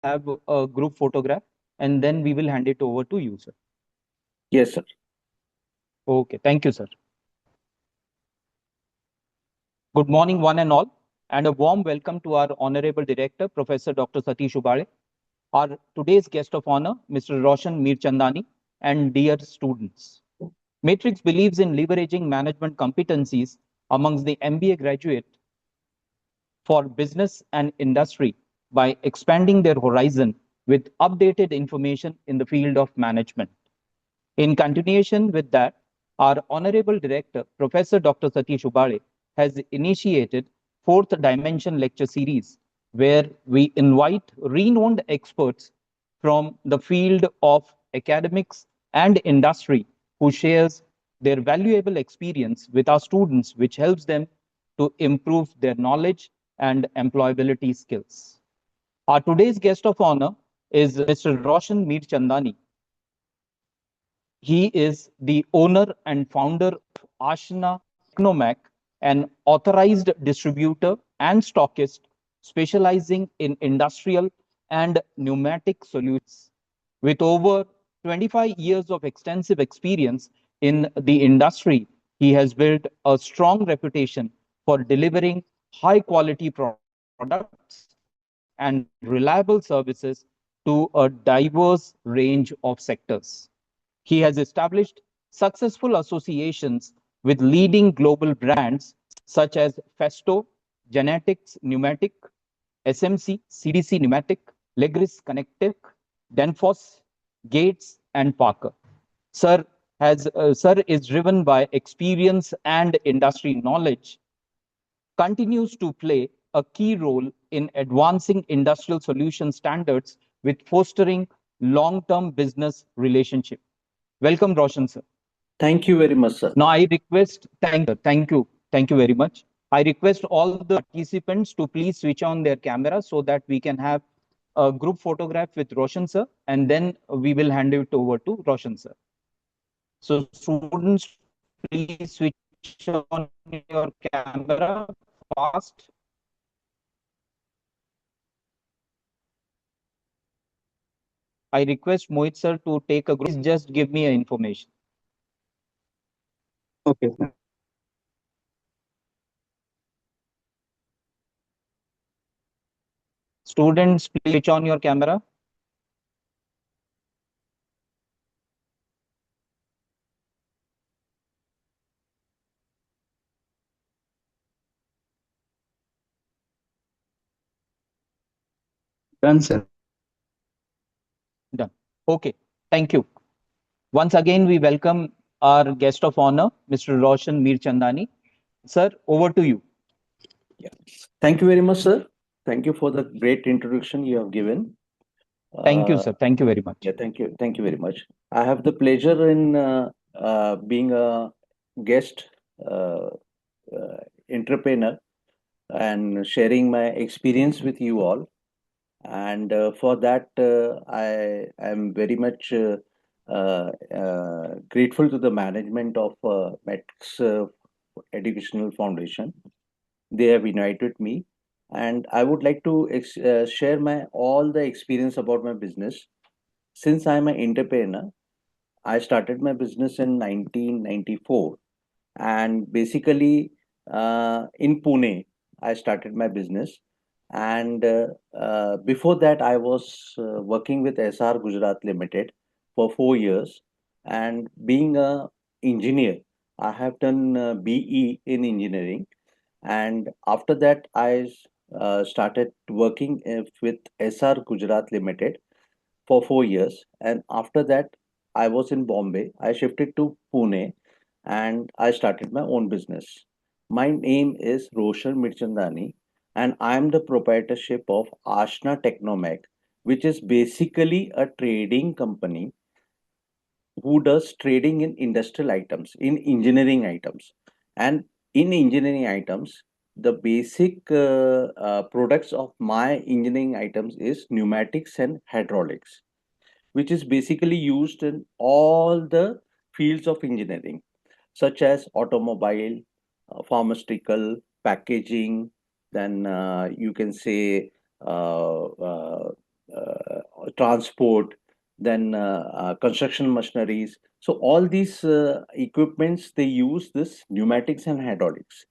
have a group photograph, and then we will hand it over to you, sir. Yes, sir. Okay, thank you, sir. Good morning, one and all, and a warm welcome to our Honorable Director, Professor Dr. Satish Ubale, our today's guest of honor, Mr. Roshan Mirchandani, and dear students. Matrix believes in leveraging management competencies amongst the MBA graduate for business and industry by expanding their horizon with updated information in the field of management. In continuation with that, our Honorable Director, Professor Dr. Satish Ubale, has initiated Fourth Dimension Lecture Series, where we invite renowned experts from the field of academics and industry who shares their valuable experience with our students, which helps them to improve their knowledge and employability skills. Our today's guest of honor is Mr. Roshan Mirchandani. He is the owner and founder of Ashna Technomac, an authorized distributor and stockist specializing in industrial and pneumatic solutions. With over 25 years of extensive experience in the industry, he has built a strong reputation for delivering high quality products and reliable services to a diverse range of sectors. He has established successful associations with leading global brands such as Festo, Genetics Pneumatic, SMC, CDC Pneumatic, Legris Connectic, Danfoss, Gates, and Parker. Sir is driven by experience and industry knowledge, continues to play a key role in advancing industrial solution standards with fostering long-term business relationship. Welcome, Roshan, sir. Thank you very much, sir. Now, I request, thank you very much. I request all the participants to please switch on their camera so that we can have a group photograph with Roshan, sir, and then we will hand it over to Roshan, sir. So, students, please switch on your camera fast. I request Mohit, sir, to take a group. Please just give me information. Okay. Students, please switch on your camera. Done, sir. Done. Okay. Thank you. Once again, we welcome our guest of honor, Mr. Roshan Mirchandani. Sir, over to you. Yeah. Thank you very much, sir. Thank you for the great introduction you have given. Thank you, sir. Thank you very much. Yeah, thank you. Thank you very much. I have the pleasure in being a guest entrepreneur and sharing my experience with you all. And for that, I am very much grateful to the management of Matrix Educational Foundation. They have invited me, and I would like to share my all the experience about my business. Since I'm an entrepreneur, I started my business in 1994, and basically in Pune, I started my business. And before that, I was working with SR Gujarat Limited for 4 years. And being a engineer, I have done BE in engineering, and after that started working with SR Gujarat Limited for 4 years. And after that, I was in Bombay. I shifted to Pune and I started my own business. My name is Roshan Mirchandani, and I'm the proprietorship of Ashna Technomac, which is basically a trading company who does trading in industrial items, in engineering items. And in engineering items, the basic products of my engineering items is pneumatics and hydraulics, which is basically used in all the fields of engineering, such as automobile, pharmaceutical, packaging, then you can say uh, uh, transport, then construction machineries. So all these equipments, they use this pneumatics and hydraulics.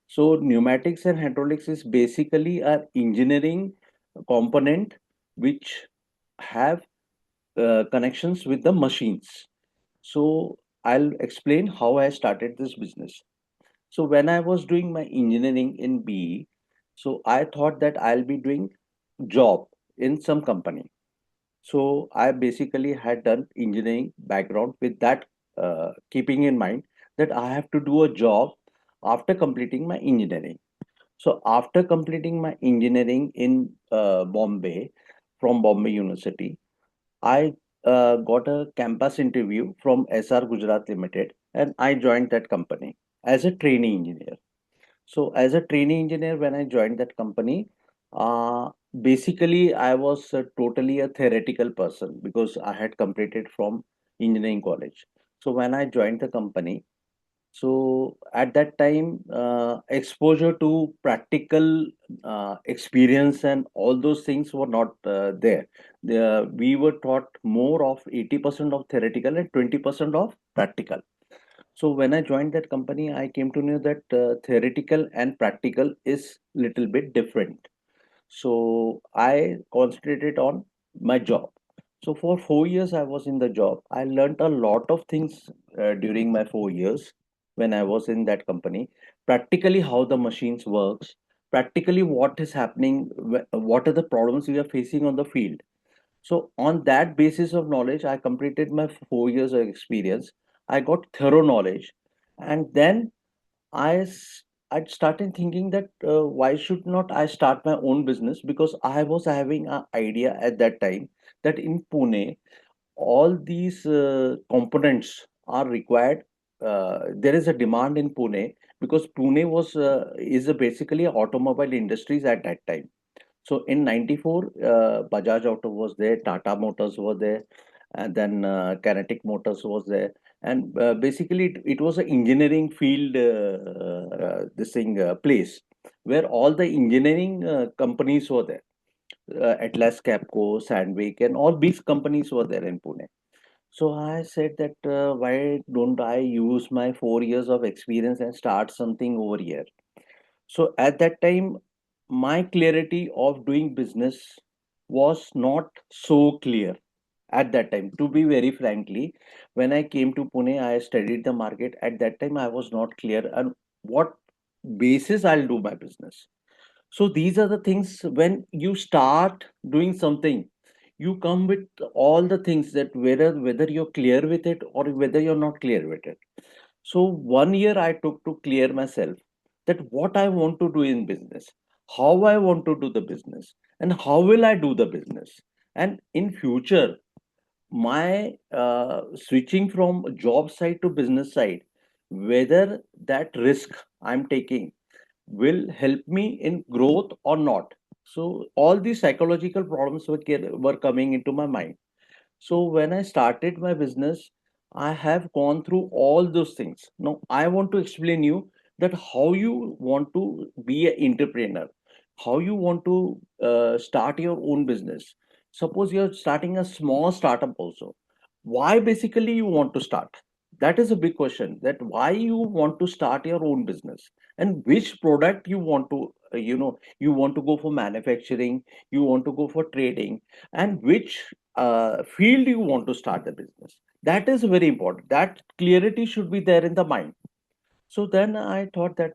So pneumatics and hydraulics is basically a engineering component which have connections with the machines. So I'll explain how I started this business. So when I was doing my engineering in BE, so I thought that I'll be doing job in some company. So I basically had done engineering background with that, keeping in mind that I have to do a job after completing my engineering. So after completing my engineering in Bombay, from Bombay University, I got a campus interview from SR Gujarat Limited, and I joined that company as a trainee engineer. So as a trainee engineer, when I joined that company, uh, basically I was totally a theoretical person because I had completed from engineering college. So when I joined the company, so at that time, exposure to practical experience and all those things were not there. We were taught more of 80% of theoretical and 20% of practical. So when I joined that company, I came to know that theoretical and practical is little bit different. So I concentrated on my job. So for 4 years I was in the job. I learned a lot of things during my 4 years when I was in that company. Practically how the machines works, practically what is happening, what are the problems we are facing on the field. So on that basis of knowledge, I completed my 4 years of experience. I got thorough knowledge, and then I started thinking that why should not I start my own business, because I was having an idea at that time that in Pune all these components are required. There is a demand in Pune because Pune was is a basically automobile industries at that time. So in 94, Bajaj Auto was there, Tata Motors were there, and then Kinetic Motors was there. And basically, it was an engineering field, this thing, place where all the engineering companies were there. Atlas Capco, Sandvik, and all these companies were there in Pune. So I said that why don't I use my 4 years of experience and start something over here? So at that time, my clarity of doing business was not so clear at that time. To be very frankly, when I came to Pune, I studied the market. At that time, I was not clear on what basis I'll do my business. So these are the things when you start doing something, you come with all the things that whether you're clear with it or whether you're not clear with it. So 1 year I took to clear myself that what I want to do in business, how I want to do the business, and how will I do the business. And in future, my switching from job side to business side, whether that risk I'm taking will help me in growth or not. So all these psychological problems were coming into my mind. So when I started my business, I have gone through all those things. Now I want to explain you that how you want to be an entrepreneur, how you want to start your own business. Suppose you're starting a small startup also. Why basically you want to start? That is a big question. That why you want to start your own business and which product you want to, you want to go for manufacturing, you want to go for trading, and which field you want to start the business. That is very important. That clarity should be there in the mind. So then I thought that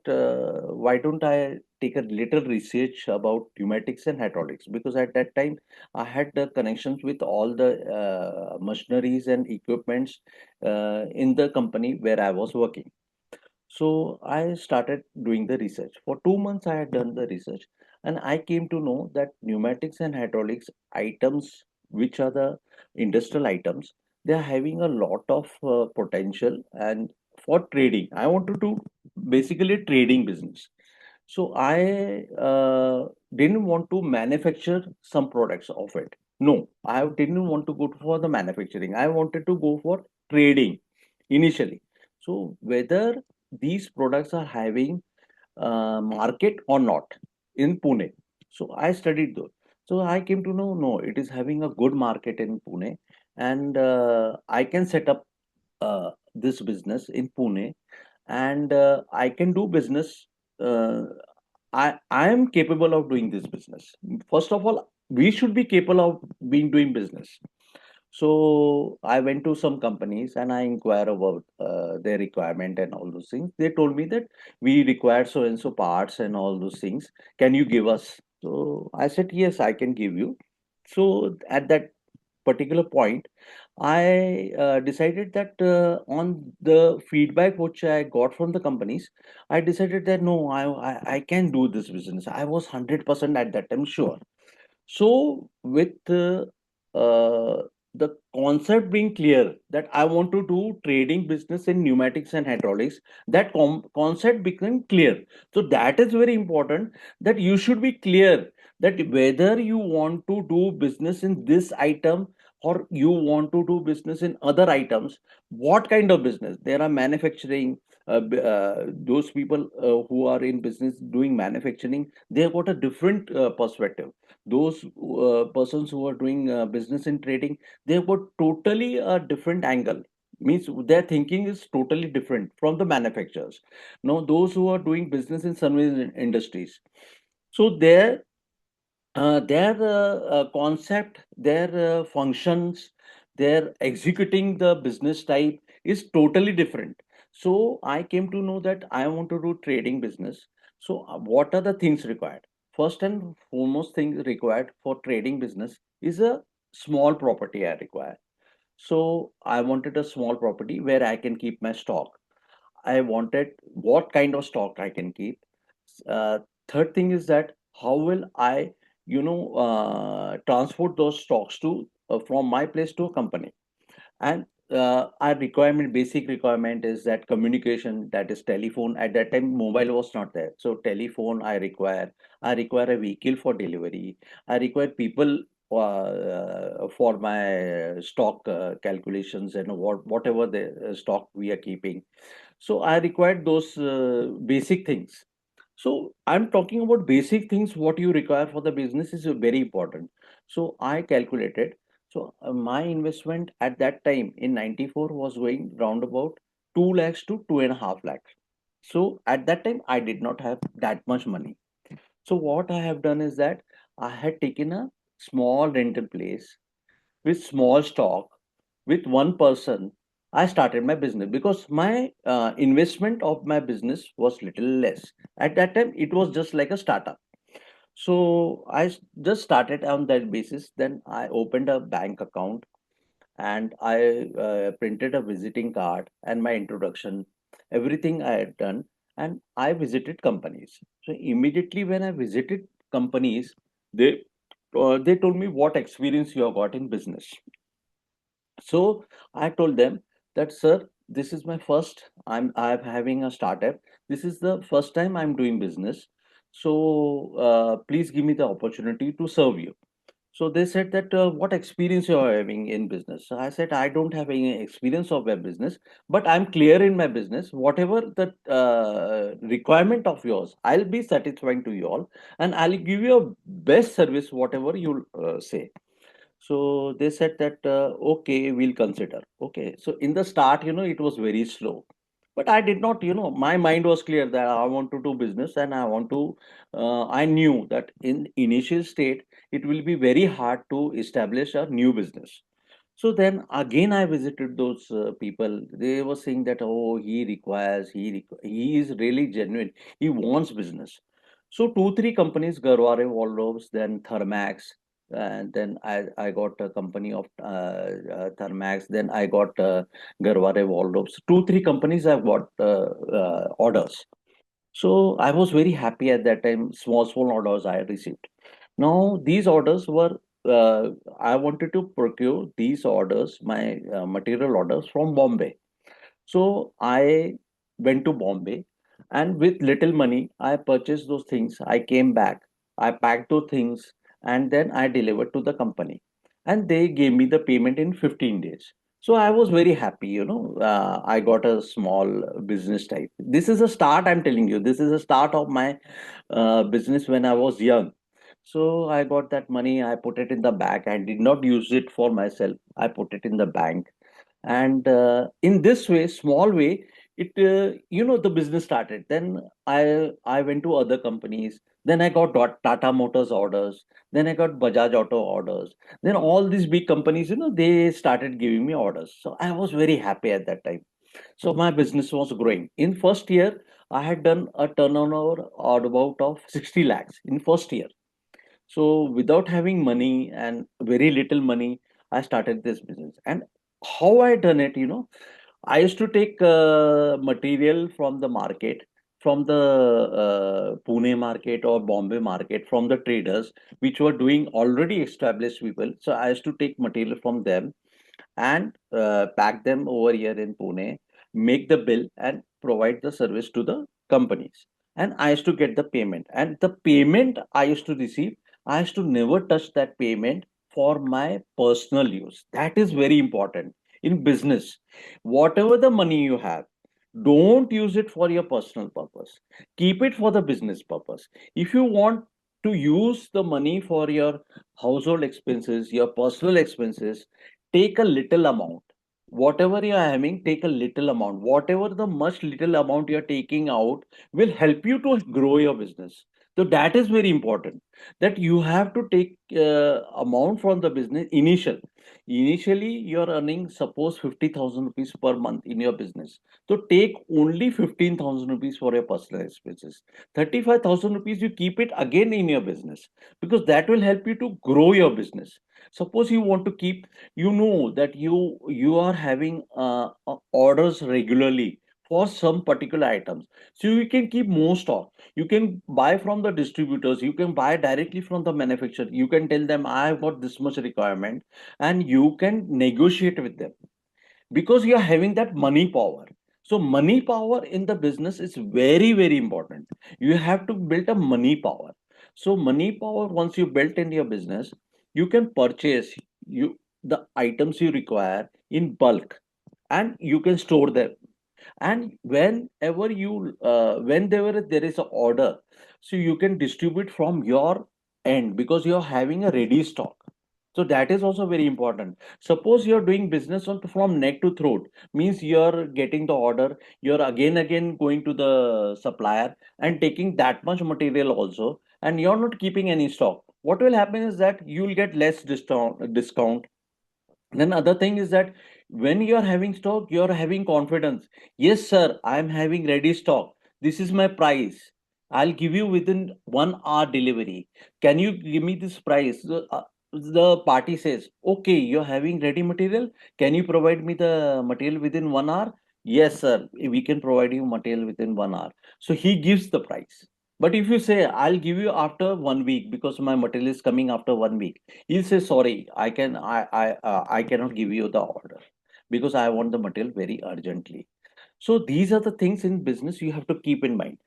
why don't I take a little research about pneumatics and hydraulics, because at that time I had the connections with all the machineries and equipments in the company where I was working. So I started doing the research. For 2 months, I had done the research, and I came to know that pneumatics and hydraulics items, which are the industrial items, they are having a lot of potential. And for trading, I wanted to basically trading business. So I didn't want to manufacture some products of it. No, I didn't want to go for the manufacturing. I wanted to go for trading initially. So whether these products are having market or not in Pune. So I studied those. So I came to know, no, it is having a good market in Pune, and I can set up this business in Pune, and I can do business. Uh, I am capable of doing this business. First of all, we should be capable of being doing business. So I went to some companies and I inquire about their requirement and all those things. They told me that we require so and so parts and all those things. Can you give us? So I said yes, I can give you. So at that particular point, I decided that on the feedback which I got from the companies, I decided that no, I can do this business. I was 100% at that time sure. So, with the concept being clear that I want to do trading business in pneumatics and hydraulics, that concept became clear. So, that is very important that you should be clear that whether you want to do business in this item or you want to do business in other items, what kind of business? There are manufacturing. Those people who are in business doing manufacturing, they have got a different perspective. Those persons who are doing business in trading, they've got totally a different angle. Means their thinking is totally different from the manufacturers. Now those who are doing business in service industries, so their concept, their functions, their executing the business type is totally different. So I came to know that I want to do trading business. So what are the things required? First and foremost thing required for trading business is a small property I require. So I wanted a small property where I can keep my stock. I wanted what kind of stock I can keep. Uh, Third thing is that how will I, transport those stocks to from my place to a company. And our requirement, basic requirement is that communication, that is telephone. At that time, mobile was not there. So telephone I require. I require a vehicle for delivery. I require people for my stock calculations and whatever the stock we are keeping. So I required those basic things. So I'm talking about basic things. What you require for the business is very important. So I calculated. So my investment at that time in '94 was going round about 2 lakhs to 2.5 lakhs. So at that time I did not have that much money. So what I have done is that I had taken a small rental place with small stock with one person. I started my business because my investment of my business was little less at that time. It was just like a startup. So just started on that basis. Then I opened a bank account and I printed a visiting card and my introduction, everything I had done. And I visited companies. So immediately when I visited companies, they told me what experience you have got in business. So I told them that, sir, this is my first. I'm having a startup. This is the first time I'm doing business. So please give me the opportunity to serve you. So they said that what experience you are having in business. So I said I don't have any experience of web business, but I'm clear in my business. Whatever the requirement of yours, I'll be satisfying to you all, and I'll give you a best service whatever you say. So they said that, okay, we'll consider. Okay. So in the start, it was very slow. But I did not, my mind was clear that I want to do business and I knew that in initial state, it will be very hard to establish a new business. So then again, I visited those people. They were saying that, oh, he is really genuine. He wants business. So two, three companies, Garware Waldorfs, then Thermax, and then I got a company of Thermax. Then I got Garware Waldorfs. Two, three companies I've got orders. So I was very happy at that time. Small orders I received. Now these orders were I wanted to procure these orders, my material orders from Bombay. So I went to Bombay, and with little money, I purchased those things. I came back, I packed those things, and then I delivered to the company. And they gave me the payment in 15 days. So I was very happy, I got a small business type. This is a start, I'm telling you. This is a start of my business when I was young. So I got that money, I put it in the bank. I did not use it for myself. I put it in the bank. And in this way, small way, it the business started. Then I went to other companies. Then I got Tata Motors orders. Then I got Bajaj Auto orders. Then all these big companies, they started giving me orders. So I was very happy at that time. So my business was growing. In first year, I had done a turnover or about of 60 lakhs in first year. So without having money and very little money, I started this business. And how I done it, I used to take material from the market, from the Pune market or Bombay market, from the traders which were doing already established people. So I used to take material from them and pack them over here in Pune, make the bill and provide the service to the companies. And I used to get the payment. And the payment I used to receive, I used to never touch that payment for my personal use. That is very important in business. Whatever the money you have, don't use it for your personal purpose. Keep it for the business purpose. If you want to use the money for your household expenses, your personal expenses, take a little amount. Whatever you are having, take a little amount. Whatever the much little amount you are taking out will help you to grow your business. So that is very important, that you have to take amount from the business initial. Initially you are earning suppose 50,000 rupees per month in your business. So take only 15,000 rupees for your personal expenses. 35,000 rupees you keep it again in your business, because that will help you to grow your business. Suppose you want to keep, that you are having orders regularly for some particular items, so you can keep more stock. You can buy from the distributors, you can buy directly from the manufacturer. You can tell them I have got this much requirement, and you can negotiate with them, because you are having that money power. So money power in the business is very very important. You have to build a money power. So money power, once you built in your business, you can purchase you the items you require in bulk, and you can store them. And whenever whenever there is an order, so you can distribute from your end, because you're having a ready stock. So that is also very important. Suppose you're doing business from neck to throat, means you're getting the order, you're again going to the supplier and taking that much material also, and you're not keeping any stock. What will happen is that you'll get less discount. Then other thing is that when you are having stock, you are having confidence. Yes sir, I am having ready stock, this is my price, I'll give you within 1 hour delivery, can you give me this price? The party says, okay, you're having ready material, can you provide me the material within 1 hour? Yes sir, we can provide you material within 1 hour. So he gives the price. But if you say, I'll give you after 1 week because my material is coming after 1 week, he'll say, sorry, I cannot give you the order, because I want the material very urgently. So these are the things in business you have to keep in mind.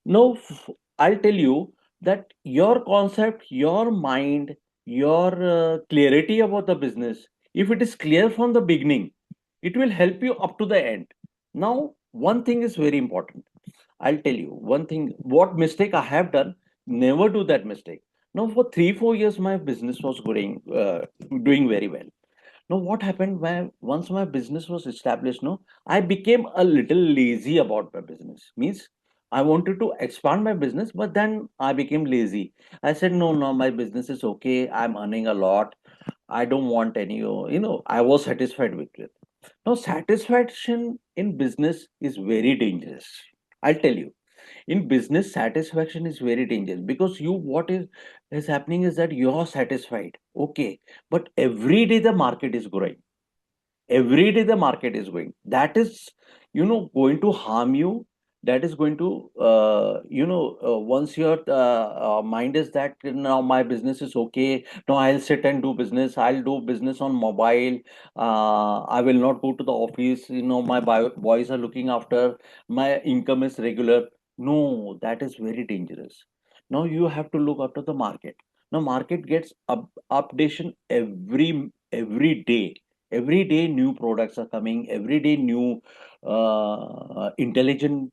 Now, I'll tell you that your concept, your mind, your clarity about the business, if it is clear from the beginning, it will help you up to the end. Now, one thing is very important. I'll tell you one thing, what mistake I have done, never do that mistake. Now, for 3, 4 years, my business was doing very well. Now, what happened when once my business was established, no, I became a little lazy about my business. Means I wanted to expand my business, but then I became lazy. I said, no, no, my business is okay. I'm earning a lot. I don't want any, I was satisfied with it. Now, satisfaction in business is very dangerous. I'll tell you, in business satisfaction is very dangerous, because you what is happening is that you're satisfied, okay, but every day the market is growing, every day the market is going, that is going to harm you. That is going to once your mind is that now my business is okay, now I'll sit and do business, I'll do business on mobile, I will not go to the office, my boys are looking after, my income is regular. No, that is very dangerous. Now you have to look after the market. Now market gets updation every day. Every day new products are coming. Every day new intelligent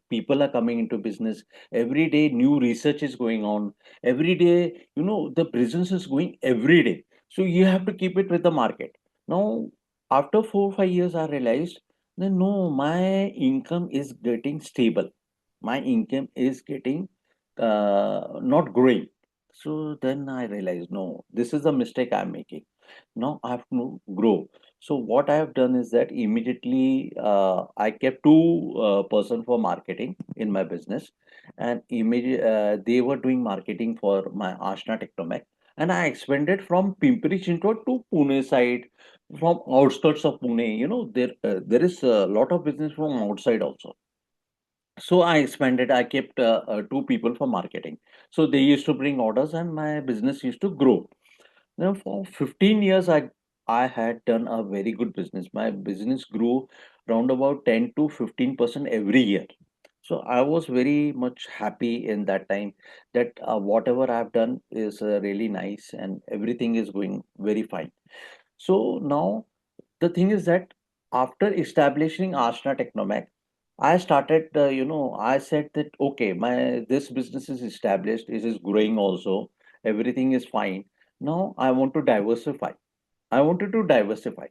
people are coming into business. Every day new research is going on. Every day, the business is going every day. So you have to keep it with the market. Now, after 4 5 years, I realized that no, my income is getting stable. My income is getting not growing. So then I realized, no, this is a mistake I'm making. Now I have to grow. So what I have done is that immediately I kept two person for marketing in my business, and immediate they were doing marketing for my Ashna Technomech, and I expanded from Pimpri Chinchwad to Pune side, from outskirts of Pune. There is a lot of business from outside also. So I expanded. I kept two people for marketing. So they used to bring orders, and my business used to grow. Now, for 15 years, I had done a very good business. My business grew around about 10 to 15% every year. So I was very much happy in that time that whatever I've done is really nice and everything is going very fine. So now the thing is that after establishing Ashna Technomech, I started, I said that okay, my this business is established, it is growing also, everything is fine. Now I want to diversify. I wanted to diversify.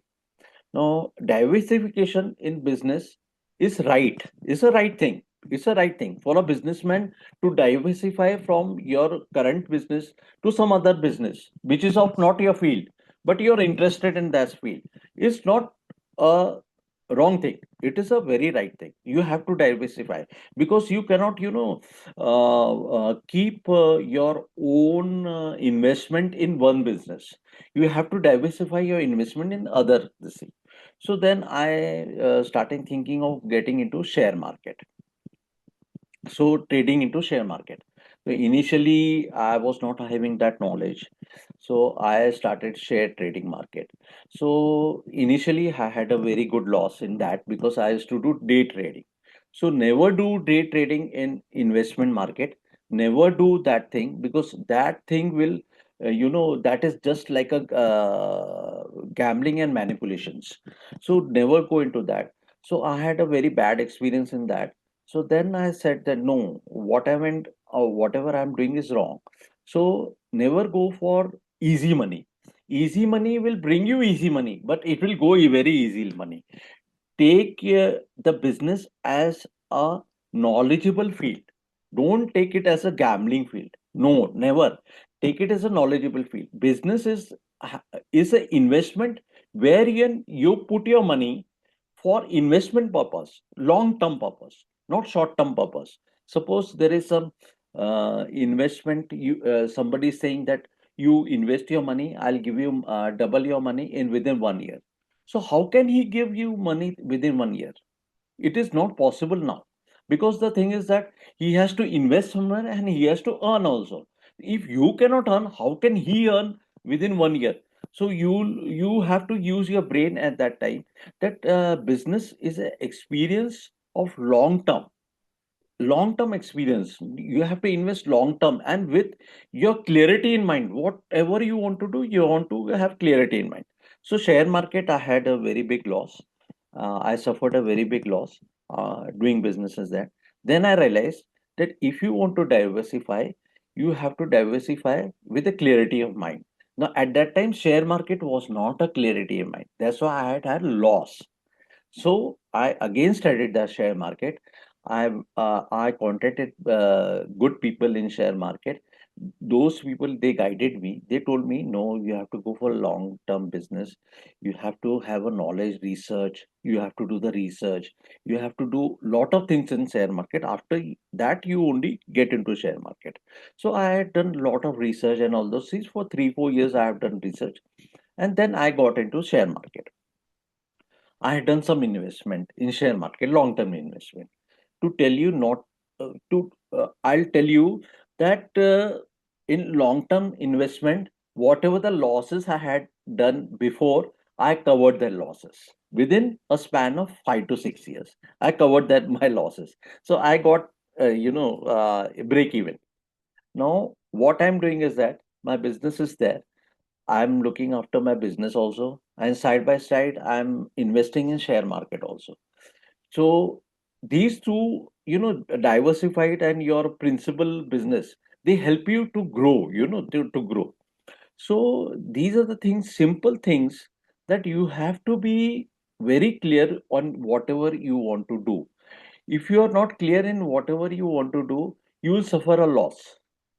Now, diversification in business is right. It's a right thing. It's a right thing for a businessman to diversify from your current business to some other business, which is of not your field, but you're interested in that field. It's not a wrong thing. It is a very right thing. You have to diversify because you cannot, keep your own investment in one business. You have to diversify your investment in other this thing. So then I started thinking of getting into share market. So trading into share market. So initially, I was not having that knowledge. So I started share trading market. So initially, I had a very good loss in that because I used to do day trading. So never do day trading in investment market. Never do that thing because that thing will, that is just like a gambling and manipulations. So never go into that. So I had a very bad experience in that. So then I said that no, what I meant or whatever I'm doing is wrong. So never go for easy money. Easy money will bring you easy money, but it will go very easy money. Take the business as a knowledgeable field. Don't take it as a gambling field. No, never. Take it as a knowledgeable field. Business is an investment where you put your money for investment purpose, long term purpose, not short term purpose. Suppose there is some investment. Somebody is saying that you invest your money, I'll give you double your money in within 1 year. So how can he give you money within 1 year? It is not possible now because the thing is that he has to invest somewhere and he has to earn also. If you cannot earn, how can he earn within 1 year? So you have to use your brain at that time. That business is an experience of long term experience. You have to invest long term and with your clarity in mind. Whatever you want to do, you want to have clarity in mind. So share market, I had a very big loss. I suffered a very big loss doing businesses there. Then I realized that if you want to diversify, you have to diversify with a clarity of mind. Now at that time share market was not a clarity of mind, that's why I had loss. So I again studied the share market. I contacted good people in share market. Those people, they guided me. They told me, no, you have to go for long term business. You have to have a knowledge research. You have to do the research. You have to do lot of things in share market. After that, you only get into share market. So I had done a lot of research and all those things for 3 4 years. I have done research, and then I got into share market. I had done some investment in share market, long term investment. To tell you not to, I'll tell you that in long term investment, whatever the losses I had done before, I covered the losses within a span of 5 to 6 years. I covered that my losses, so I got break even. Now what I'm doing is that my business is there. I'm looking after my business also, and side by side, I'm investing in share market also. So these two, diversified and your principal business, they help you to grow, to grow. So these are the things, simple things that you have to be very clear on whatever you want to do. If you are not clear in whatever you want to do, you will suffer a loss.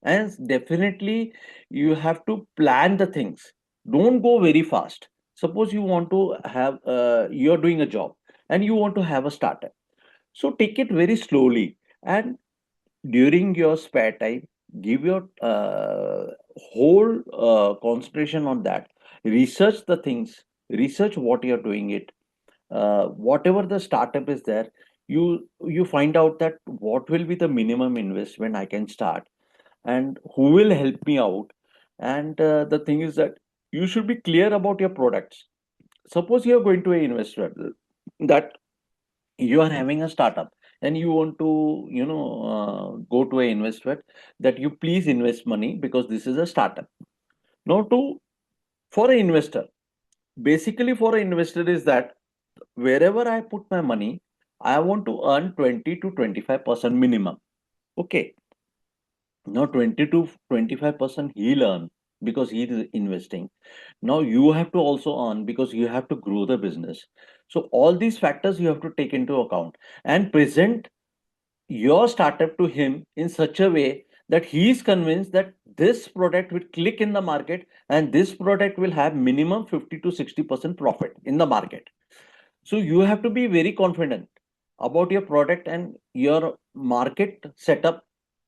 And definitely, you have to plan the things. Don't go very fast. Suppose you want to have, you're doing a job and you want to have a startup. So take it very slowly, and during your spare time, give your whole concentration on that. Research the things, research what you're doing it, whatever the startup is there, you find out that what will be the minimum investment I can start, and who will help me out. And the thing is that you should be clear about your products. Suppose you are going to an investor that you are having a startup, and you want to go to an investor that you please invest money because this is a startup. Now, to for an investor, basically for an investor is that wherever I put my money, I want to earn 20 to 25% minimum. Okay. Now 20 to 25% he'll earn because he is investing. Now you have to also earn because you have to grow the business. So all these factors you have to take into account and present your startup to him in such a way that he is convinced that this product will click in the market, and this product will have minimum 50 to 60% profit in the market. So you have to be very confident about your product and your market setup,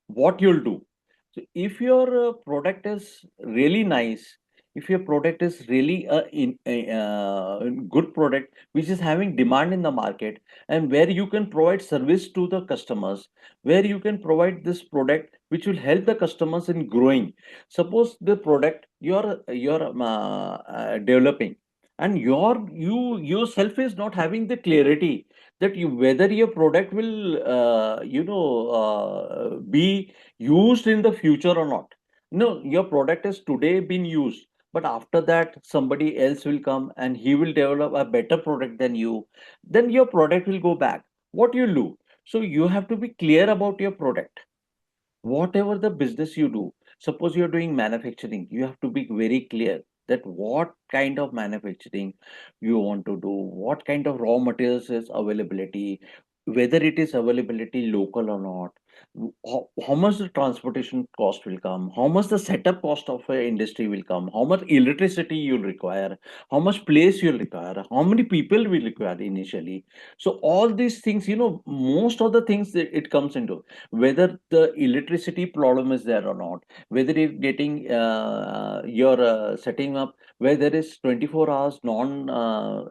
what you'll do. So if your product is really nice, if your product is really a good product which is having demand in the market, and where you can provide service to the customers, where you can provide this product which will help the customers in growing. Suppose the product you're developing, and you yourself is not having the clarity that you whether your product will be used in the future or not. No, your product is today been used, but after that somebody else will come and he will develop a better product than you, then your product will go back. What you do? So you have to be clear about your product, whatever the business you do. Suppose you're doing manufacturing, you have to be very clear that what kind of manufacturing you want to do, what kind of raw materials is availability, whether it is availability local or not, how much the transportation cost will come, how much the setup cost of a industry will come, how much electricity you'll require, how much place you'll require, how many people will require initially. So all these things, most of the things that it comes into, whether the electricity problem is there or not, whether you're getting you're setting up where there is 24 hours non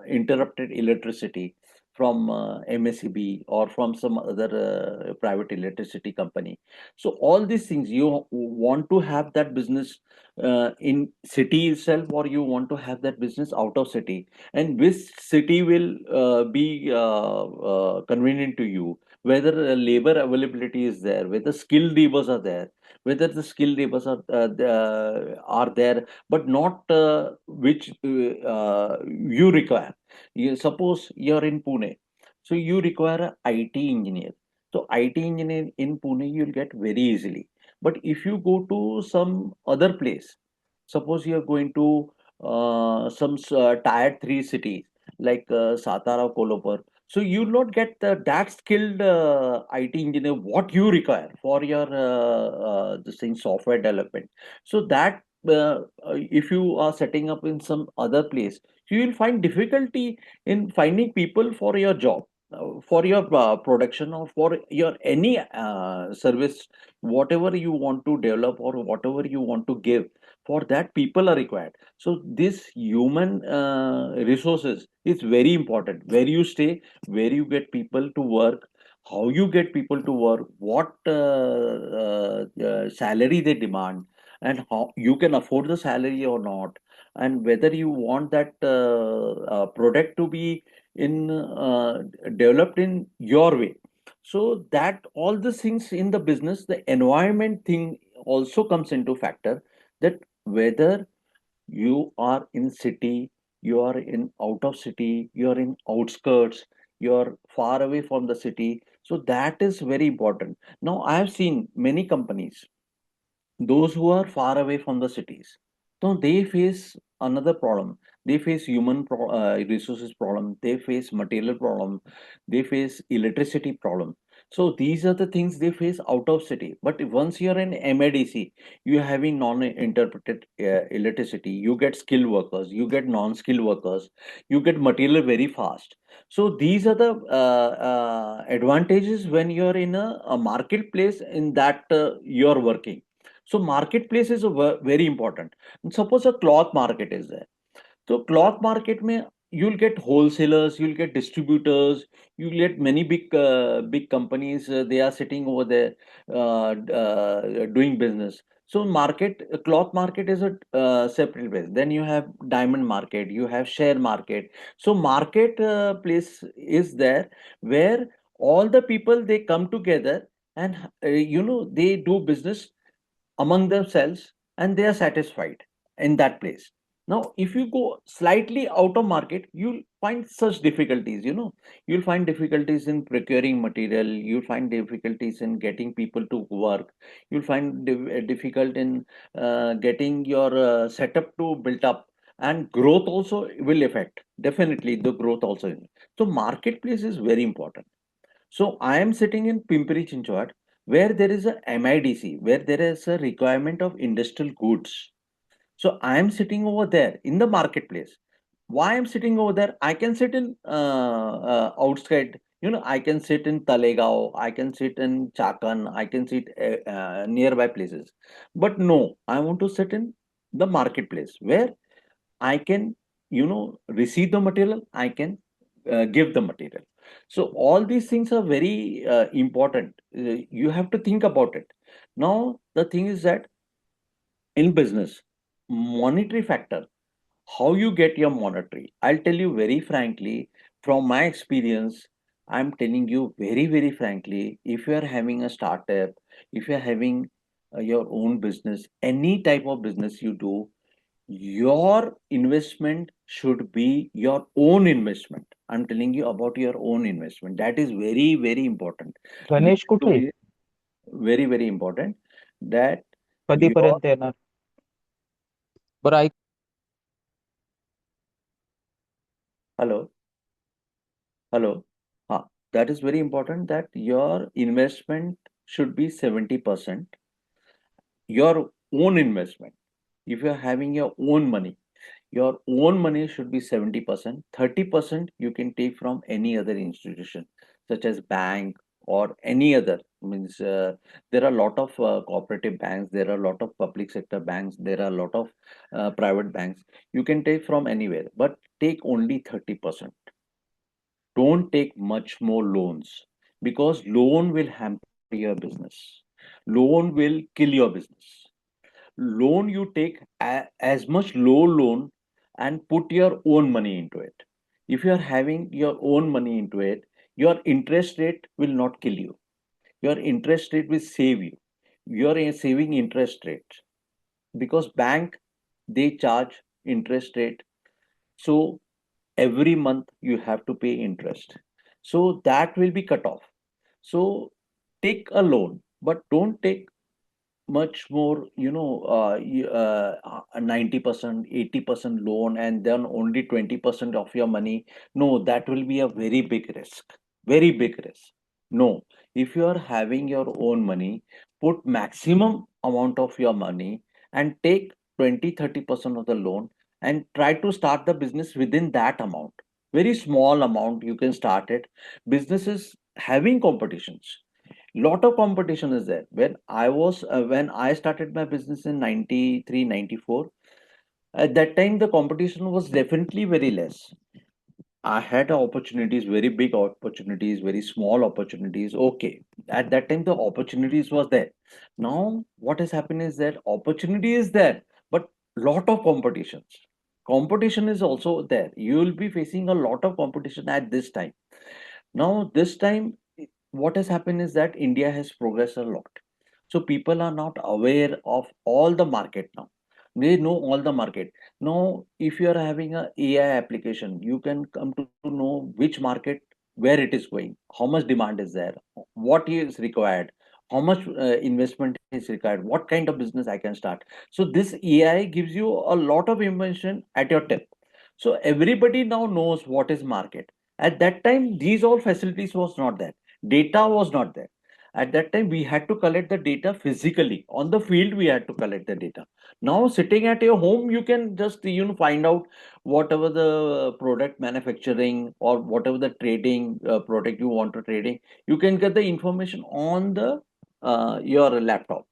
interrupted electricity from MSEB or from some other private electricity company. So all these things, you want to have that business in city itself, or you want to have that business out of city, and which city will be convenient to you, whether labor availability is there, whether skilled laborers are there, whether the skilled laborers are there, but not which you require. Suppose you're in Pune, so you require a IT engineer. So IT engineer in Pune you'll get very easily. But if you go to some other place, suppose you're going to some tier 3 cities like Satara, Kolhapur, so you will not get that skilled IT engineer what you require for your this thing software development. So that if you are setting up in some other place, you will find difficulty in finding people for your job, for your production, or for your any service, whatever you want to develop or whatever you want to give. For that, people are required. So this human resources is very important. Where you stay, where you get people to work, how you get people to work, what salary they demand, and how you can afford the salary or not, and whether you want that product to be in developed in your way. So that all the things in the business, the environment thing also comes into factor, that whether You are in city, you are in out of city, you are in outskirts, you are far away from the city. So that is very important. Now I have seen many companies, those who are far away from the cities, so they face another problem. They face resources problem, they face material problem, they face electricity problem. So these are the things they face out of city. But once you're in MIDC, you are having non-interpreted electricity, you get skilled workers, you get non-skilled workers, you get material very fast. So these are the advantages when you're in a marketplace in that you're working. So marketplace is very important. Suppose a cloth market is there. So cloth market mein you'll get wholesalers, you'll get distributors, you'll get many big companies. They are sitting over there doing business. So cloth market is a separate place. Then you have diamond market, you have share market. So market place is there where all the people they come together and they do business among themselves and they are satisfied in that place. Now if you go slightly out of market, you'll find such difficulties. You'll find difficulties in procuring material, you'll find difficulties in getting people to work, you'll find difficult in getting your setup to build up, and growth also will affect, definitely the growth also. So marketplace is very important. So I am sitting in Pimpri Chinchwad, where there is a MIDC, where there is a requirement of industrial goods. So I am sitting over there in the marketplace. Why I'm sitting over there? I can sit in outside. I can sit in Talegaon, I can sit in Chakan, I can sit nearby places. But no, I want to sit in the marketplace where I can, receive the material, I can give the material. So all these things are very important. You have to think about it. Now, the thing is that in business, monetary factor, how you get your monetary, I'll tell you very frankly, from my experience, I'm telling you very, very frankly, if you are having a startup, if you're having your own business, any type of business you do, your investment should be your own investment. I'm telling you about your own investment. That is very, very important. Ganesh Listen to कुठे आहे? me, very, very important that your कधीपर्यंत येणार? बरं ऐक. hello, hello. That is very important that your investment should be 70%. Your own investment. If you're having your own money should be 70%. 30% you can take from any other institution, such as bank or any other. Means there are a lot of cooperative banks, there are a lot of public sector banks, there are a lot of private banks. You can take from anywhere, but take only 30%. Don't take much more loans, because loan will hamper your business. Loan will kill your business. Loan you take as much low loan and put your own money into it. If you are having your own money into it, your interest rate will not kill you. Your interest rate will save you. You are saving interest rate, because bank they charge interest rate. So every month you have to pay interest. So that will be cut off. So take a loan, but don't take much more, 90%, 80% loan, and then only 20% of your money. No, that will be a very big risk. Very big risk. No, if you are having your own money, put maximum amount of your money and take 20-30% of the loan and try to start the business within that amount. Very small amount you can start it. Businesses having competitions, lot of competition is there. When I started my business in 93, 94, at that time the competition was definitely very less. I had opportunities, very big opportunities, very small opportunities. Okay, at that time the opportunities was there. Now what has happened is that opportunity is there, but lot of competitions. Competition is also there. You will be facing a lot of competition at this time. Now this time, what has happened is that India has progressed a lot. So people are not aware of all the market now. They know all the market. Now if you are having a AI application, you can come to know which market, where it is going, how much demand is there, what is required, how much investment is required, what kind of business I can start. So this AI gives you a lot of information at your tip. So everybody now knows what is market. At that time these all facilities was not there, data was not there. At that time we had to collect the data physically on the field, we had to collect the data. Now sitting at your home, you can just find out whatever the product manufacturing or whatever the trading product you want to trading. You can get the information on the your laptop.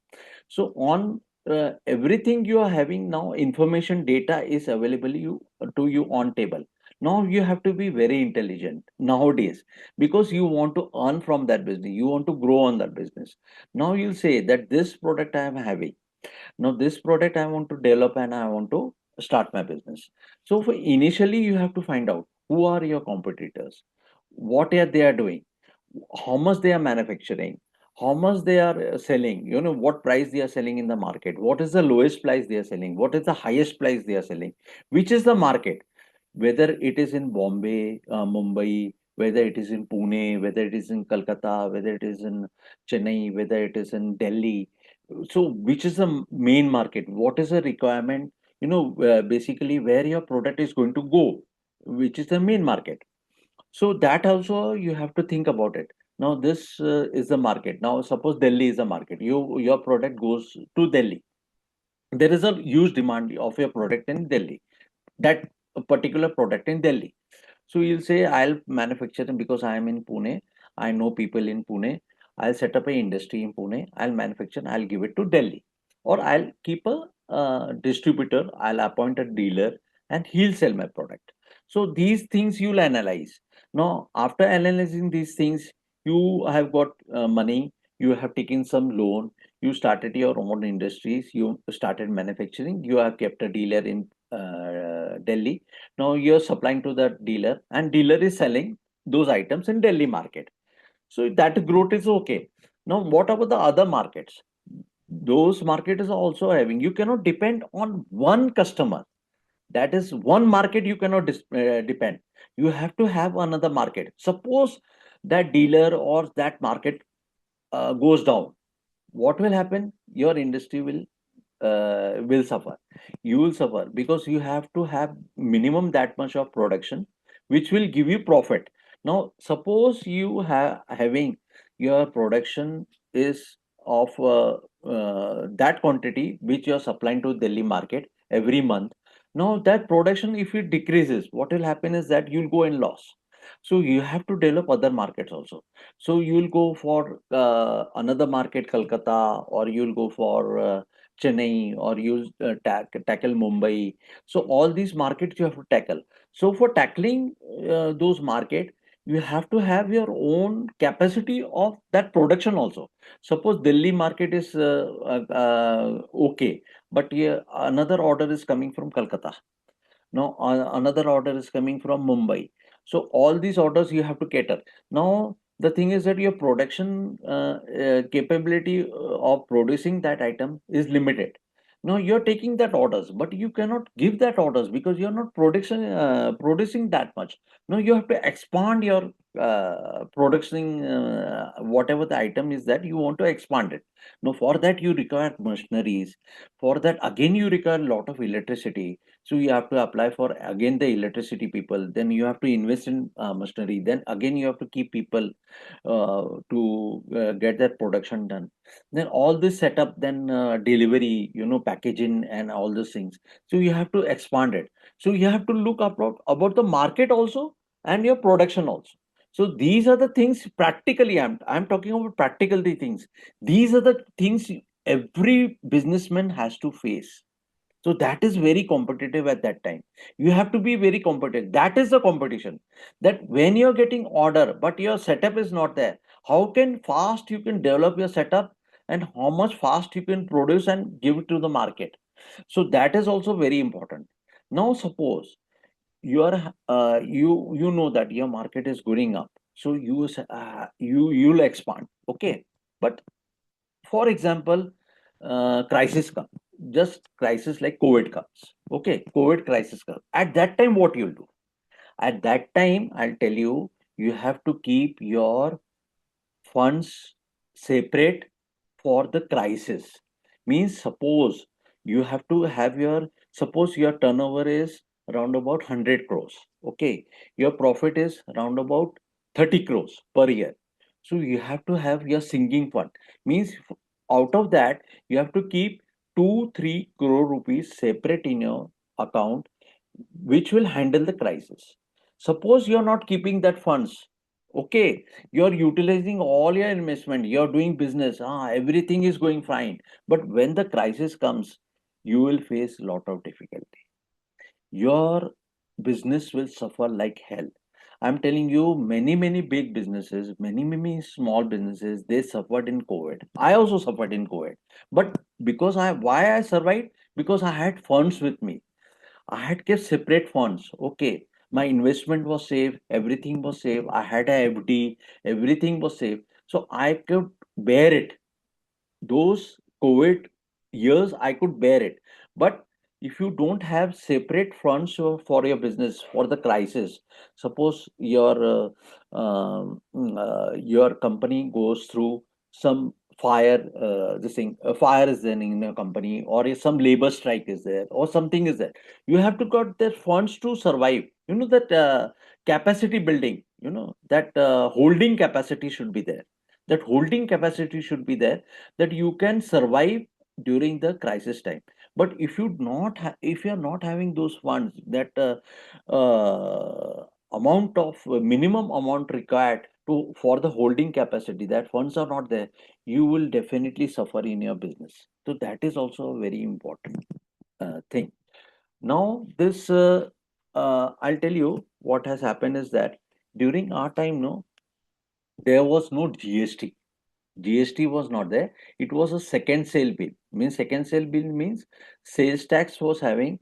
So on everything you are having now, information data is available to you on table. Now you have to be very intelligent nowadays, because you want to earn from that business, you want to grow on that business. Now you'll say that this product I am having, now this product I want to develop and I want to start my business. So for initially you have to find out who are your competitors, what are they are doing, how much they are manufacturing, how much they are selling, what price they are selling in the market, what is the lowest price they are selling, what is the highest price they are selling, which is the market, whether it is in Bombay, Mumbai, whether it is in Pune, whether it is in Calcutta, whether it is in Chennai, whether it is in Delhi. So, which is the main market? What is the requirement? Basically where your product is going to go, which is the main market. So that also you have to think about it. Now this is the market. Now suppose Delhi is the market. Your product goes to Delhi. There is a huge demand of your product in Delhi. That particular product in Delhi. So you'll say, I'll manufacture them because I am in Pune. I know people in Pune. I'll set up a industry in Pune. I'll manufacture. I'll give it to Delhi, or I'll keep a distributor. I'll appoint a dealer, and he'll sell my product. So these things you'll analyze. Now, after analyzing these things, you have got money. You have taken some loan. You started your own industries. You started manufacturing. You have kept a dealer in Delhi. Now you're supplying to the dealer, and dealer is selling those items in Delhi market. So that growth is okay. Now what about the other markets? Those markets are also having. You cannot depend on one customer. That is one market you cannot depend. You have to have another market. Suppose that dealer or that market goes down, what will happen? Your industry will suffer. You will suffer because you have to have minimum that much of production, which will give you profit. Now suppose you have having your production is of that quantity which you are supplying to Delhi market every month. Now that production, if it decreases, what will happen is that you'll go in loss. So you have to develop other markets also. So you'll go for another market, Kolkata, or you'll go for Chennai, or you tackle Mumbai. So all these markets you have to tackle. So for tackling those market, you have to have your own capacity of that production also. Suppose Delhi market is okay, but yeah, another order is coming from Calcutta. Now another order is coming from Mumbai. So all these orders you have to cater. Now the thing is that your production capability of producing that item is limited. Now you're taking that orders, but you cannot give that orders because you're not producing that much. Now you have to expand your production, whatever the item is that you want to expand it. Now for that you require machineries. For that again you require a lot of electricity. So you have to apply for again the electricity people. Then you have to invest in machinery. Then again you have to keep people to get that production done. Then all this setup, then delivery, packaging and all those things. So you have to expand it. So you have to look about the market also and your production also. So these are the things practically. I'm talking about practically things. These are the things every businessman has to face. So that is very competitive at that time. You have to be very competitive. That is the competition. That when you're getting order, but your setup is not there, how can fast you can develop your setup, and how much fast you can produce and give it to the market. So that is also very important. Now suppose you are you know that your market is going up, so you'll expand, okay. But for example, crisis come. just crisis like COVID comes. Okay, COVID crisis comes. At that time, what you'll do? At that time, I'll tell you, you have to keep your funds separate for the crisis. Means suppose you have to have your, suppose your turnover is around about 100 crores. Okay, your profit is around about 30 crores per year. So you have to have your sinking fund. Means out of that you have to keep 2-3 crore rupees separate in your account, which will handle the crisis. Suppose you're not keeping that funds. Okay, you're utilizing all your investment, you're doing business, everything is going fine. But when the crisis comes, you will face a lot of difficulty. Your business will suffer like hell. I'm telling you, many big businesses, many small businesses, they suffered in COVID. I also suffered in COVID. But because I, why I survived? Because I had funds with me. I had kept separate funds. Okay. My investment was safe. Everything was safe. I had a FD. Everything was safe. So I could bear it. Those COVID years, I could bear it. But if you don't have separate funds for your business for the crisis, suppose your company goes through some fire, this thing, a fire is there in your company, or if some labor strike is there, or something is there, you have to got the funds to survive. You know that capacity building, you know that holding capacity should be there. That holding capacity should be there, that you can survive during the crisis time. But if you not if you are not having those funds, that amount of minimum amount required to for the holding capacity, that funds are not there, you will definitely suffer in your business. So that is also a very important thing. Now this I'll tell you what has happened is that during our time, no, there was no GST. GST was not there. It was a second sale bill. Means second sale bill means sales tax was having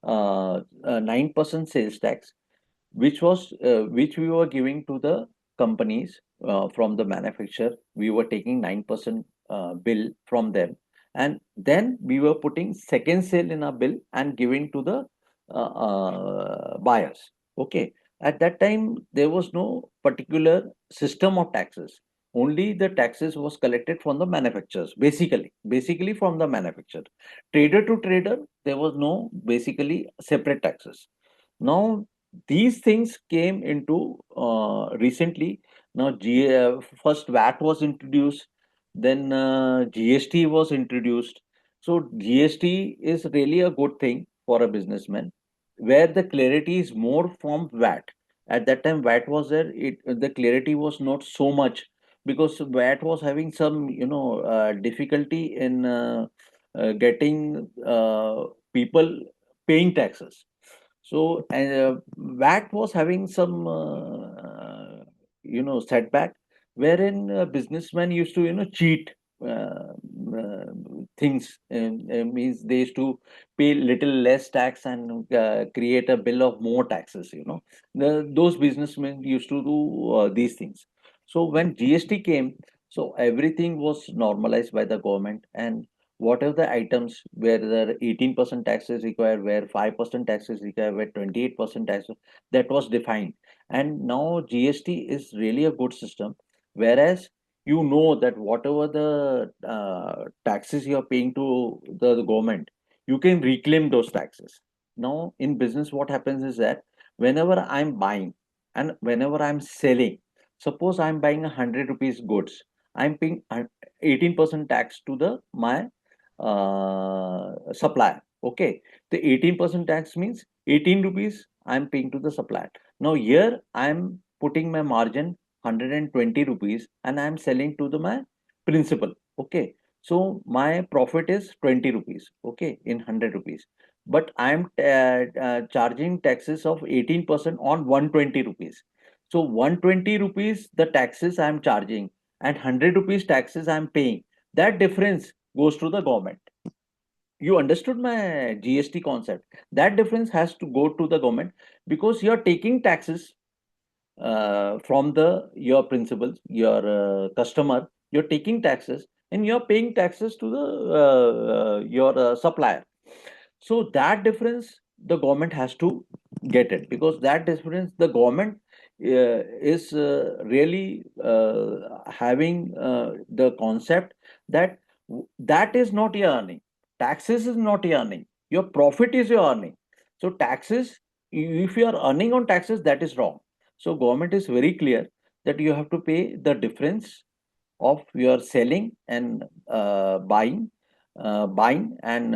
9% sales tax, which we were giving to the companies from the manufacturer. We were taking 9% bill from them, and then we were putting second sale in our bill and giving to the buyers. Okay, at that time there was no particular system of taxes. Only the taxes was collected from the manufacturers, basically from the manufacturer. Trader to trader, there was no basically separate taxes. Now these things came into recently. Now first VAT was introduced, then GST was introduced. So GST is really a good thing for a businessman, where the clarity is more from VAT. At that time VAT was there, it the clarity was not so much, because VAT was having some, difficulty in getting people paying taxes. So VAT was having some setback, wherein businessmen used to cheat uh, things. Means they used to pay little less tax and create a bill of more taxes. Those businessmen used to do these things. So when GST came, so everything was normalized by the government, and whatever the items where the 18% tax is required, where 5% tax is required, where 28% tax, that was defined. And now GST is really a good system, whereas you know that whatever the taxes you are paying to the government, you can reclaim those taxes. Now in business, what happens is that whenever I'm buying and whenever I'm selling, suppose I'm buying 100 rupees goods, I'm paying 18% tax to the my supplier. Okay, the 18% tax means 18 rupees I'm paying to the supplier. Now here I'm putting my margin 120 rupees and I'm selling to the my principal. Okay, so my profit is 20 rupees. Okay, in 100 rupees, but I'm charging taxes of 18% on 120 rupees. So 120 rupees the taxes I'm charging, and 100 rupees taxes I'm paying. That difference goes to the government. You understood my GST concept. That difference has to go to the government, because you're taking taxes from the your principals, your customer. You're taking taxes, and you're paying taxes to the your supplier. So that difference the government has to get it, because that difference the government is really having the concept that that is not your earning. Taxes is not your earning. Your profit is your earning. So taxes, if you are earning on taxes, that is wrong. So government is very clear that you have to pay the difference of your selling and buying and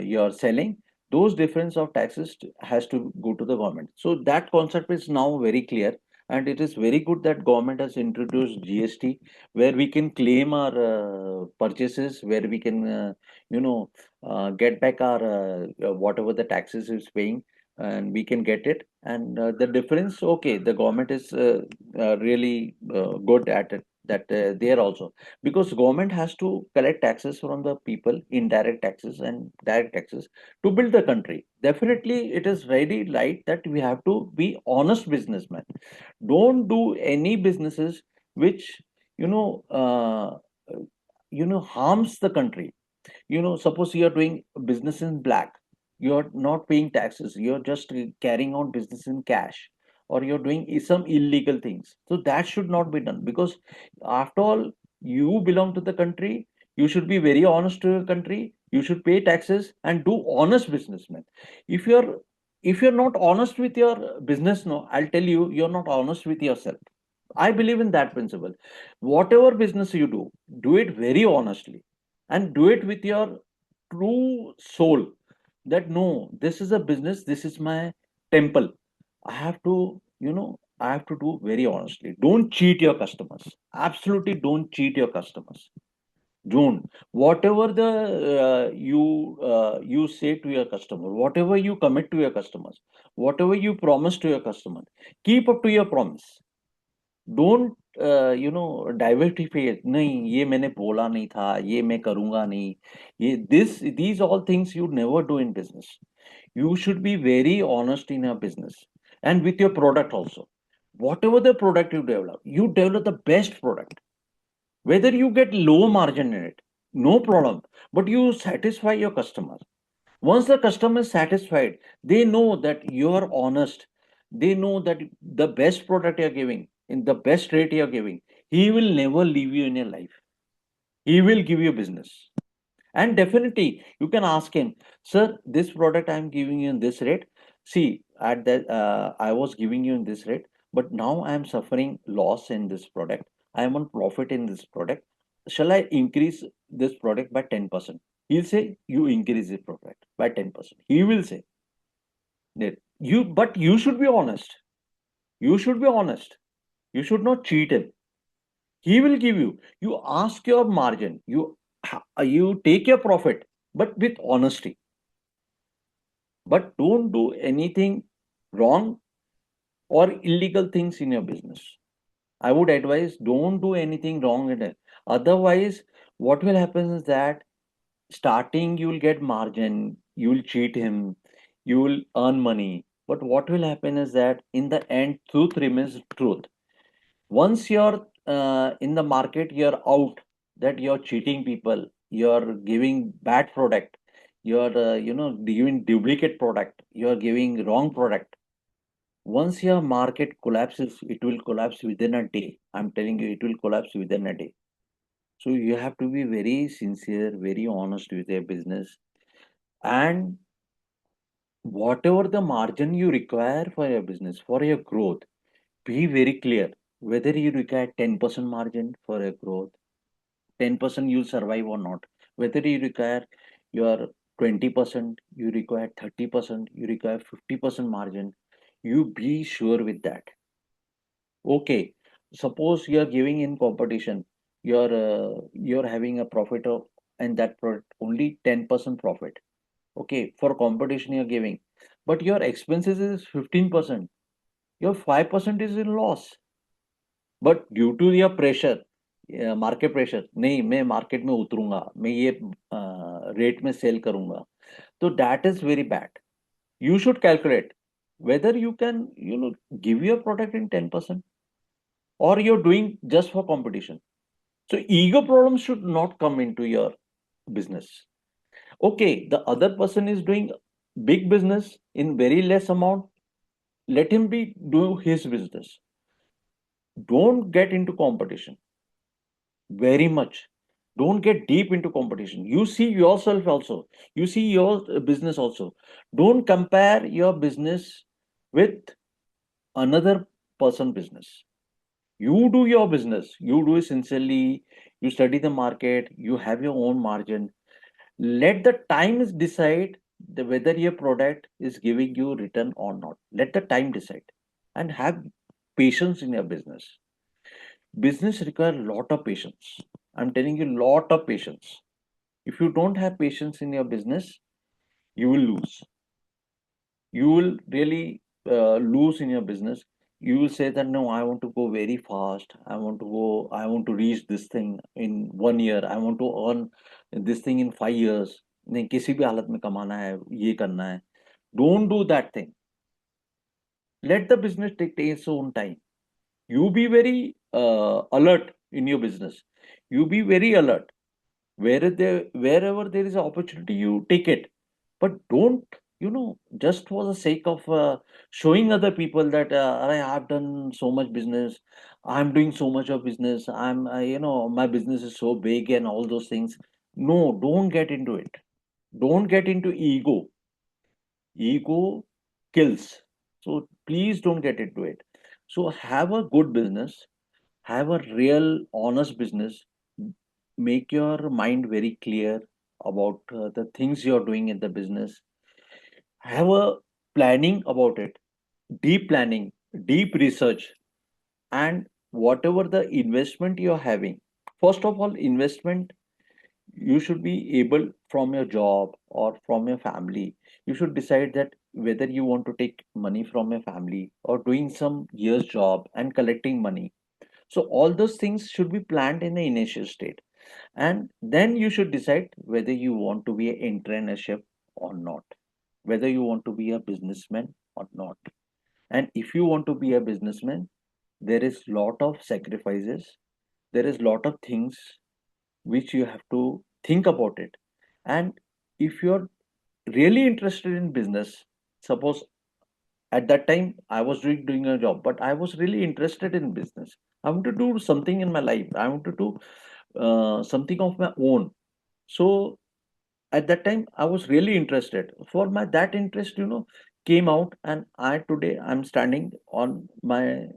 your selling. Those difference of taxes has to go to the government. So that concept is now very clear, and it is very good that government has introduced GST, where we can claim our purchases, where we can get back our whatever the taxes is paying, and we can get it. And the difference, okay, the government is really good at it, that there also, because government has to collect taxes from the people, indirect taxes and direct taxes, to build the country. Definitely it is very right that we have to be honest businessmen. Don't do any businesses which you know uh, harms the country. Suppose you are doing business in black, you're not paying taxes, you're just carrying on business in cash, or you're doing some illegal things. So that should not be done, because after all, you belong to the country. You should be very honest to your country. You should pay taxes and do honest businessmen. If you're not honest with your business, no, I'll tell you, you're not honest with yourself. I believe in that principle. Whatever business you do it very honestly, and do it with your true soul. That no, this is a business, this is my temple. I have to, I have to do very honestly. Don't cheat your customers. Absolutely don't cheat your customers. Don't. Whatever the you say to your customer, whatever you commit to your customers, whatever you promise to your customer, keep up to your promise. Don't diversify, नहीं ये मैंने बोला नहीं था, ये मैं करूंगा नहीं, ये this these all things you never do in business. You should be very honest in your business, and with your product also. Whatever the product you develop the best product. Whether you get low margin in it, no problem, but you satisfy your customer. Once the customer is satisfied, they know that you are honest. They know that the best product you're giving, in the best rate you're giving, he will never leave you in your life. He will give you business. And definitely, you can ask him, sir, this product I'm giving you in this rate. See, at that I was giving you in this rate, but now I am suffering loss in this product. I am on profit in this product. Shall I increase this product by 10%? He'll say, you increase the product by 10%. He will say that but you should be honest. You should be honest. You should not cheat him. He will give you. You ask your margin. You take your profit, but with honesty. But don't do anything wrong or illegal things in your business. I would advise, don't do anything wrong in it. Otherwise, what will happen is that starting you will get margin, you will cheat him, you will earn money. But what will happen is that in the end, truth remains truth. Once you're in the market, you're out, that you're cheating people, you're giving bad product, you're giving duplicate product, you're giving wrong product. Once your market collapses, it will collapse within a day. I'm telling you, it will collapse within a day. So you have to be very sincere, very honest with your business, and whatever the margin you require for your business, for your growth, be very clear whether you require 10% margin for your growth, 10% you'll survive or not, whether you require your 20%, you require 30%, you require 50% margin. You be sure with that. Okay, suppose you are giving in competition, you're having a profit of, and that product only 10% profit. Okay, for competition you're giving, but your expenses is 15%. Your 5% is in loss. But due to your pressure, market pressure, नहीं मैं market में उतरूंगा, मैं ये rate में cell करूंगा, तो that is very bad. You should calculate whether you can give your product in 10%, or you're doing just for competition. So ego problems should not come into your business. Okay, the other person is doing big business in very less amount. Let him be do his business. Don't get into competition very much. Don't get deep into competition. You see yourself also. You see your business also. Don't compare your business with another person business. You do your business. You do it sincerely. You study the market. You have your own margin. Let the times decide whether your product is giving you return or not. Let the time decide, and have patience in your business. Business require a lot of patience. I'm telling you, lot of patience. If you don't have patience in your business, you will lose. You will really lose in your business. You will say that no, I want to go very fast. I want to reach this thing in 1 year. I want to earn this thing in 5 years. नहीं किसी भी हालत में कमाना है, ये करना है. Don't do that thing. Let the business take its own time. You be very alert in your business. You be very alert. Wherever there is an opportunity, you take it. But don't, just for the sake of showing other people that I have done so much business, I'm doing so much of business, my business is so big and all those things. No, don't get into it. Don't get into ego. Ego kills. So please don't get into it. So have a good business, have a real honest business, make your mind very clear about the things you're doing in the business, have a planning about it, deep planning, deep research, and whatever the investment you're having. First of all, investment, you should be able from your job or from your family. You should decide that whether you want to take money from your family or doing some years job and collecting money. So all those things should be planned in the initial state, and then you should decide whether you want to be an entrepreneurship or not, whether you want to be a businessman or not. And if you want to be a businessman, there is lot of sacrifices, there is lot of things which you have to think about it. And if you're really interested in business, suppose at that time I was doing a job, but I was really interested in business. I want to do something in my life. I want to do something of my own. So at that time I was really interested. For my that interest, came out, and I today I'm standing on my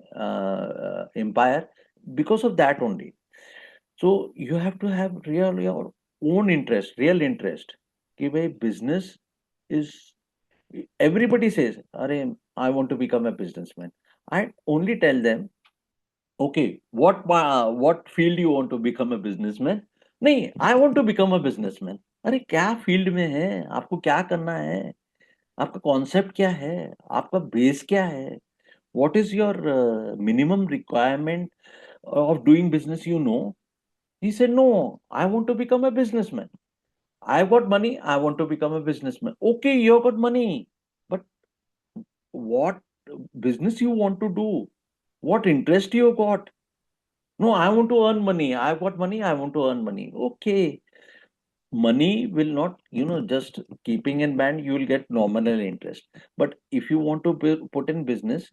empire because of that only. So you have to have real your own interest, real interest. कि भाई business is, everybody says, "Arey, I want to become a businessman." I only tell them, okay, what field you want to become a businessman? नहीं, I want to become a businessman. अरे क्या field में है, आपको क्या करना है, आपका कॉन्सेप्ट क्या है, आपका बेस क्या है, what is your minimum requirement of doing business, He said, no, I want to become a businessman. I've got money, I want to become a businessman. Okay, you've got money, but what business you want to do? What interest you got? No, I want to earn money. I've got money, I want to earn money. Okay. Money will not, just keeping in band, you will get nominal interest. But if you want to put in business,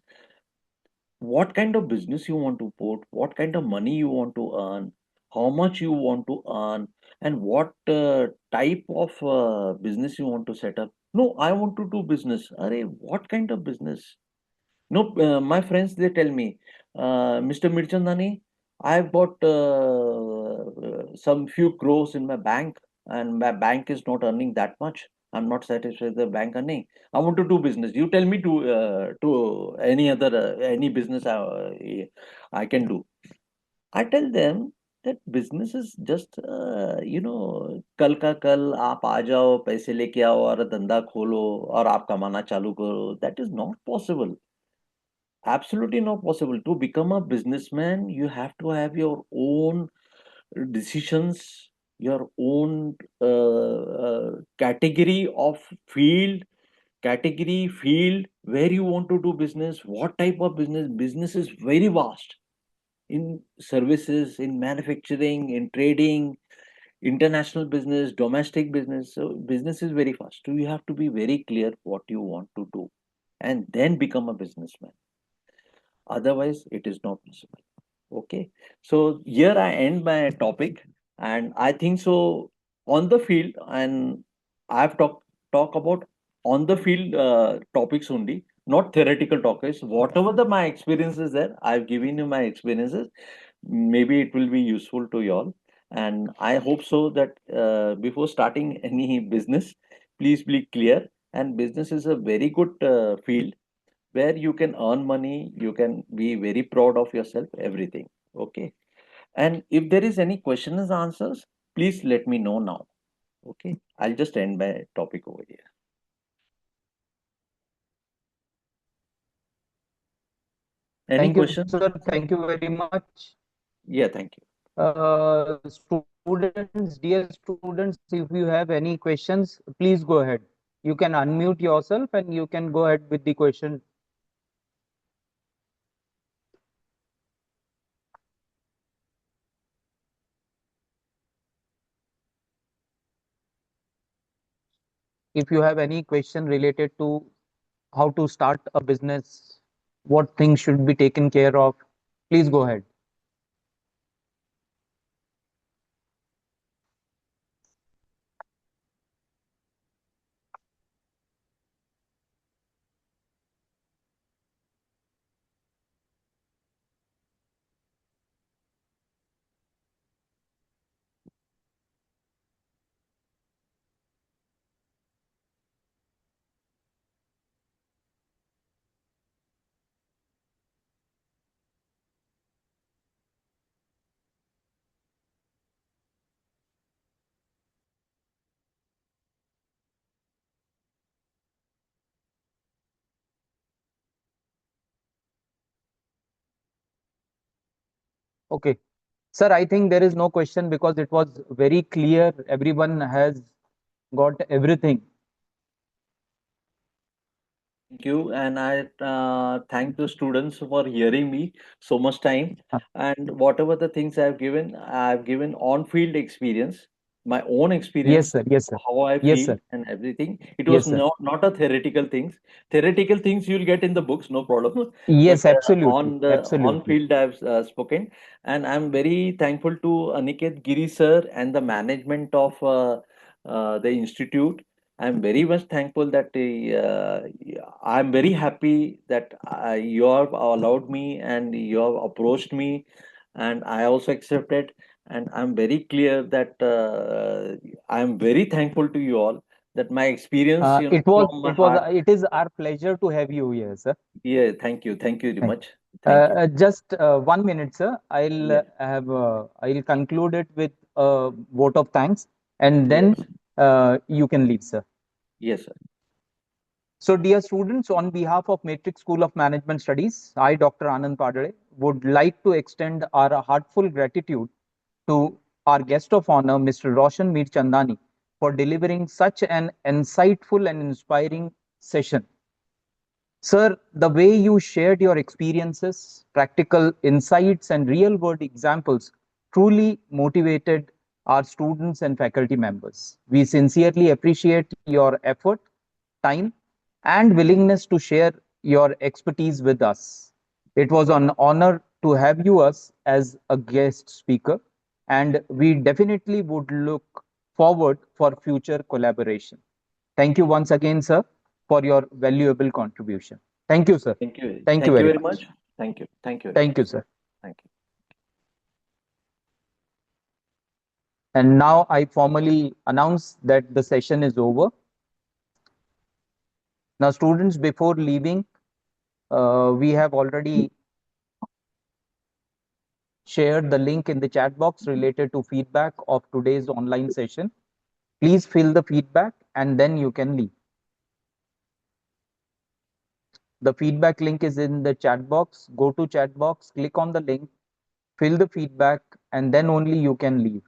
what kind of business you want to put, what kind of money you want to earn, how much you want to earn, and what type of business you want to set up. No, I want to do business. Arey, what kind of business? No, my friends, they tell me, Mr. Mirchandani, I've got some few crores in my bank, and my bank is not earning that much. I'm not satisfied with the bank earning. I want to do business. You tell me to any other any business I can do. I tell them that business is just कल का कल आप आ जाओ, पैसे लेके आओ और धंधा खोलो और आप कमाना चालू करो. That is not possible. Absolutely not possible. To become a businessman, you have to have your own decisions, your own category of field where you want to do business, what type of business. Business is very vast. in services, in manufacturing, in trading, international business, domestic business. So business is very fast. So you have to be very clear what you want to do and then become a businessman. Otherwise, it is not possible. Okay. So here I end my topic, and I think so on the field, and I've talk about on the field topics only, not theoretical topics. Whatever the my experiences there, I've given you my experiences. Maybe it will be useful to you all, and I hope so that before starting any business, please be clear. And business is a very good field where you can earn money, you can be very proud of yourself, everything. Okay. And if there is any questions and answers, please let me know now. Okay. I'll just end my topic over here. Any Thank you, questions? sir. Thank you very much. Yeah, thank you. Students, dear students, if you have any questions, please go ahead. You can unmute yourself and you can go ahead with the question. If you have any question related to how to start a business, what things should be taken care of, please go ahead. Okay. Sir, I think there is no question because it was very clear. Everyone has got everything. Thank you, and I thank the students for hearing me so much time. And whatever the things I've given on-field experience, my own Yes, experience, sir. Yes, sir. how I Yes, feel sir. and everything. It was Yes, sir. not a theoretical things. Theoretical things you'll get in the books, no problem. But Yes, absolutely. on the Absolutely. on-field, I've spoken, and I'm very thankful to Aniket Giri sir and the management of the institute. I'm very much thankful that I'm very happy that you have allowed me and you have approached me, and I also accepted. And I'm very clear that I'm very thankful to you all that my experience, from my heart. It is our pleasure to have you here, sir. Yeah, thank you very Thank much. Thank you. Just 1 minute, sir. Yeah, I'll conclude it with a vote of thanks, and then yes, you can leave, sir. yes, sir. So, dear students, on behalf of Matrix School of Management Studies, I, Dr. Anand Padare, would like to extend our heartful gratitude to our guest of honor, Mr. Roshan Mir Chandani, for delivering such an insightful and inspiring session. Sir, the way you shared your experiences, practical insights, and real world examples truly motivated our students and faculty members. We sincerely appreciate your effort, time, and willingness to share your expertise with us. It was an honor to have you us as a guest speaker, and we definitely would look forward for future collaboration. Thank you once again, sir, for your valuable contribution. Thank you, sir. Thank you. Thank you Thank you very very much. much. Thank you. Thank you very Thank you, much. sir. Thank you. And now I formally announce that the session is over. Now, students, before leaving, we have already shared the link in the chat box related to feedback of today's online session. Please fill the feedback and then you can leave. The feedback link is in the chat box. Go to chat box, click on the link, fill the feedback, and then only you can leave.